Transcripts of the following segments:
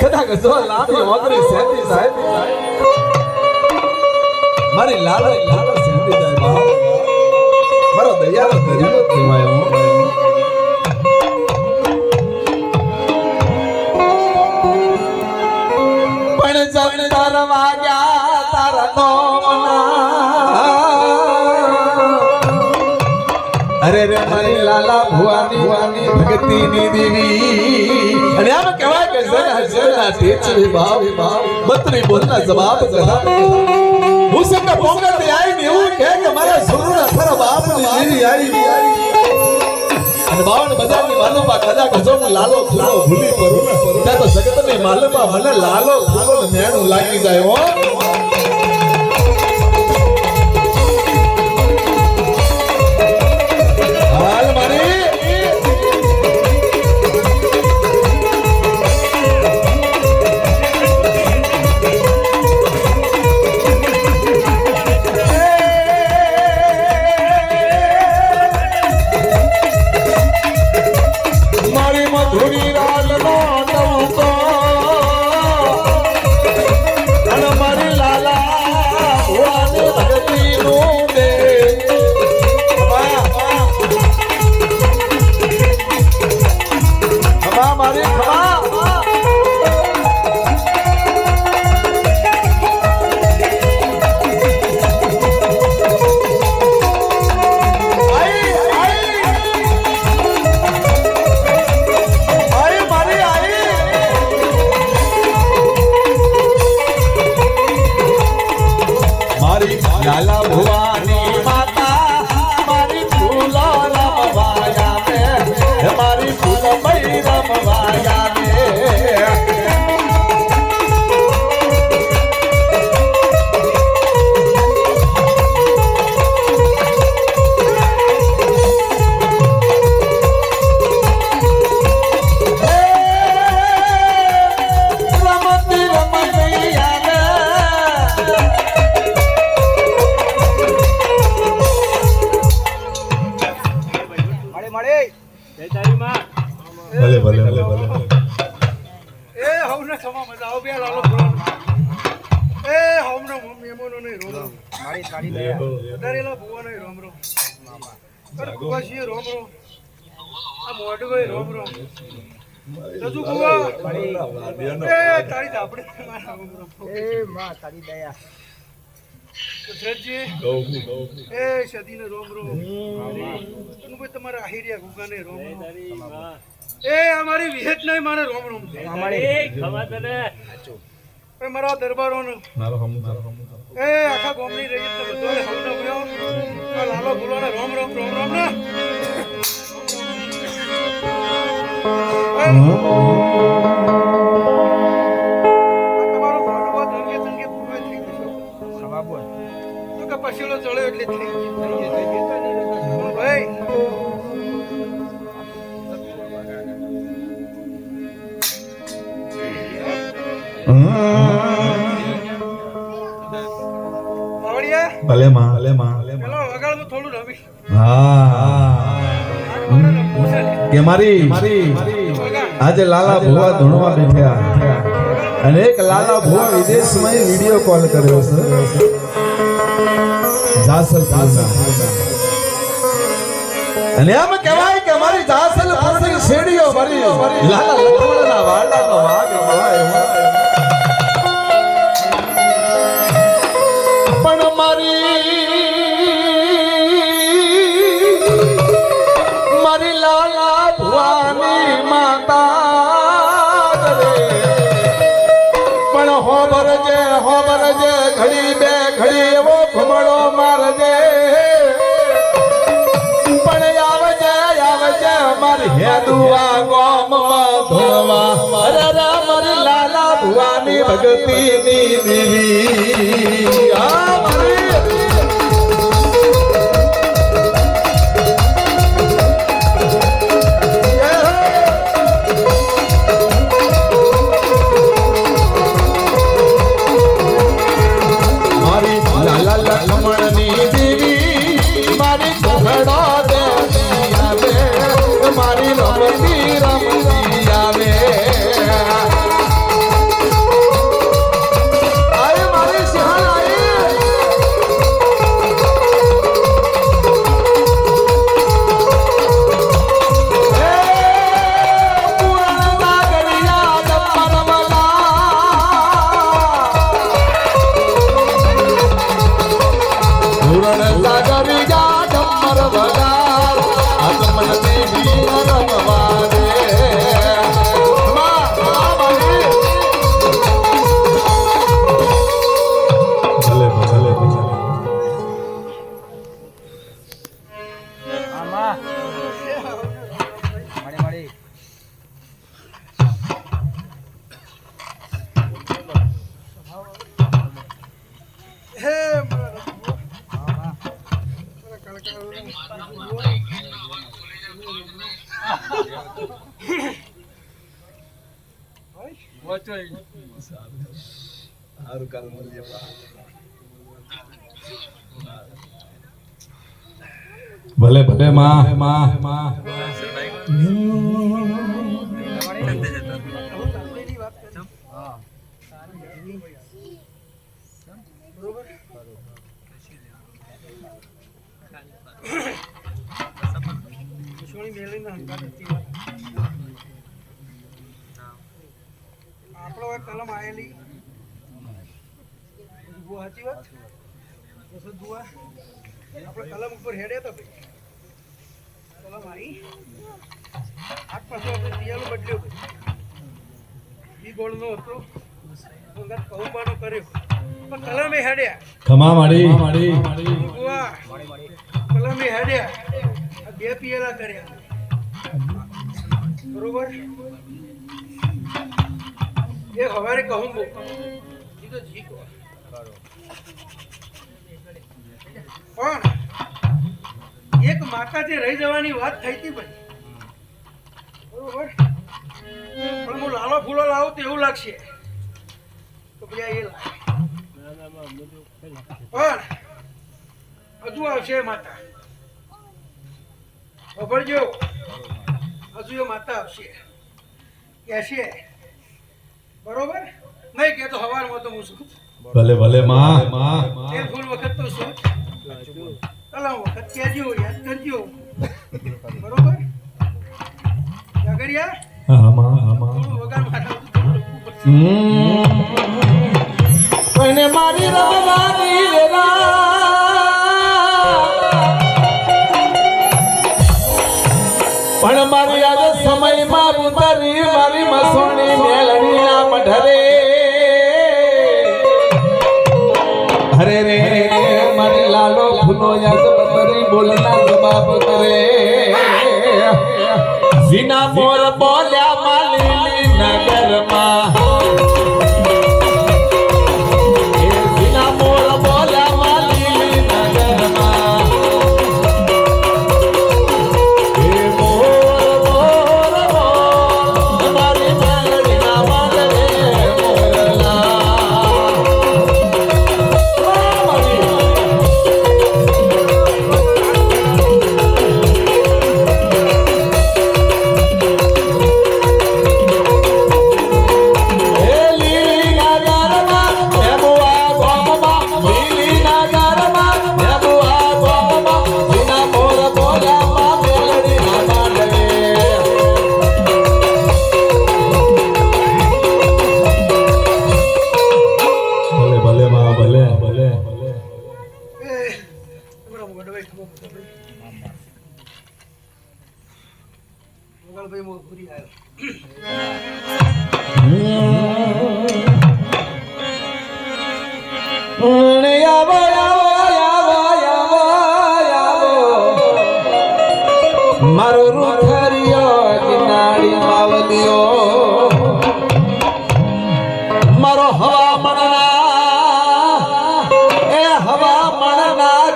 કદાચ જો લાંબી ઓગળી સેતી સાહેબ મારી લાલ સેતી જાય બાપ મારો દયાળો દરિયો કહેવાય પણ જન તારા ગયા તારા નોમના અરે રે મારી લાલા ભુવાની ભક્તિની દેવી અને આમ કહેવાય કે જરા ટેચરી બાપ બત્રી બોલના જવાબ કદા હું સકે પોંગતે આઈ ને એવું કહે કે મારા સુરુના થરા બાપની દેવી આવી અને બાવન બજારની માલુમા કદા ગજો હું લાલો ફૂલો ભૂલી પરું ત્યાં તો જગતની માલુમા મને લાલો ફૂલો ને મેણું લાગી જાય હો लाला भुवानी माता मारी फूल रमवाया में मारी फूल मई रमवाया में भले भले भले भले ए हमने क्षमा मजा आओ बे लालो ए हमने मेमोनो ने रोम मारी साड़ी ले दरेला बुआ ने रोम रो मामा पर बुआ छी रोम रो आ मोडो गई रोम रो रजू बुआ ए तारी दापड़े मारा रोम रो ए मां तारी दया तो सजी ए सदी ने रोम रो तनु भाई तुम्हारा आहिरिया गुगा ने रोम रो ए हमारी विहत नहीं मारे रोम रोम हमारी खवा तने ए मारा दरबारो न ए आखा गोमनी रही तो बदोले हमने भयो आ लालो बोलो ना रोम रोम रोम रोम ना તમારો માનવા દંગે દંગે પૂરે થઈ ગયો ખવા બોલ તો કે પછીલો ચડ્યો એટલે થઈ ગયો ભાઈ भले मां चलो वगाड़ में थोड़ू रवि કે મારી આજે લાલા ભુવા ધૂણવા બેઠ્યા અને એક લાલા ભુવા વિદેશમાં વિડિયો કોલ કર્યો છે જાસલપુરના અને એમ કહેવાય કે મારી જાસલપુરની શેડીઓ મારી લાલા લખમણના વાડાનો વાગ હોય પણ મારી લાલા ભુવાની માતા રે પણ હોબરજે ઘડી બે ઘડી એવો ભમડો મારજે પણ આવજે મારી હેદુઆ ગોમમાં ધોવા અરે મારી લાલા ભુવાની ભગતીની દેવી આ મારી લખમણની દેવી મારી ઘોડો દેવી આવે મારી રમતી આવે સારું કાલ મળીએ બા. ભલે ભલે માં બરોબર સોની મેળીને હંકાર હતી આપણો એક કલમ આવેલી બહુ સાચી વાત વસંત બુઆ આપણે કલમ ઉપર હેડે તો ભાઈ કલમ આવી આજ પાછો આપણે દિયાલો બદલ્યો ભાઈ ઈ ગોળનો હતો કૌબાનો કર્યો પણ કલમે હેડ્યા ખમા માડી બુઆ કલમે હેડ્યા આ બે પિયલા કર્યા બરોબર એ હવારે કહું બો ઈ તો જી કહો પણ એક માતાજી રહી જવાની વાત થઈ હતી ભાઈ બરોબર પણ હું લાલો ફૂલો લાવું તો એવું લાગશે તો ભાઈ એ લાગે પણ હજુ આવશે માતા ખબરજો હજુ એ માતા આવશે કહેશે બરોબર નહીં કે તો હવારમાં તો હું શું ભલે ભલે માં એ ફૂલ વખત તો શું કલામ વખત કહેજો યાદ કરજો બરોબર જાગરિયા હા માં થોડું વગાર માથા થોડું લખવું પડશે કોઈને મારી રવાની વેલા પણ મારી આજે સમયમાં ઉતરી મારી મસોણી મેલણીના મઢરે હરે રે મારી લાલો ફૂલો યાદ બતરી બોલના જવાબ કરે ઝીના મોર બોલ્યા માલી નગરમાં મોગલભાઈ મોગુરી આવ્યો મારો રૂખરિયો કિનારી માવલિયો મારો હવામણના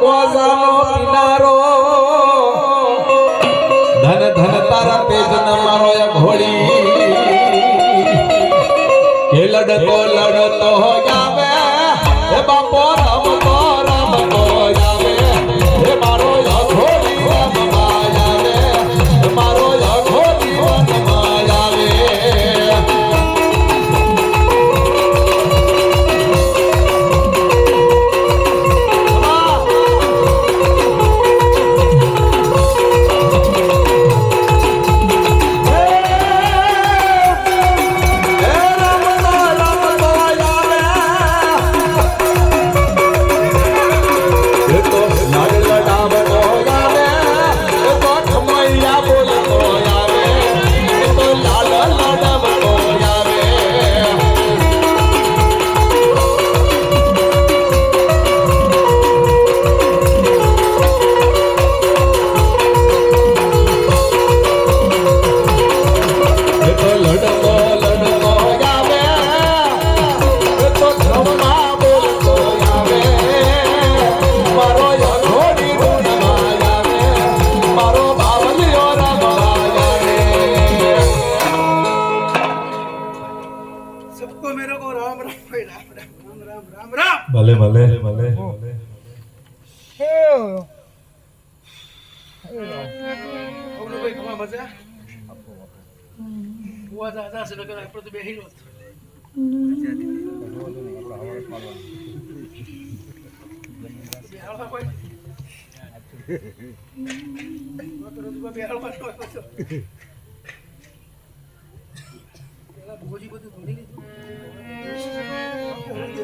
ગોજાનો કિનારો ધન ધન તારા તેજન મારો એક ઘોડી કે લડતો જાવે હે બાપો રમતો જાવે હે મારો ઘોડી રમવા જાવે હે મારો ઘોડી રમવા જાવે सबको मेरे को राम राम भाई राम राम राम राम राम राम ભલે ભલે ભલે हमने भाई खमा मजा हुआ दादा से लगा पर तो बेही लो बेहाल भाई तो तो बेहाल भाई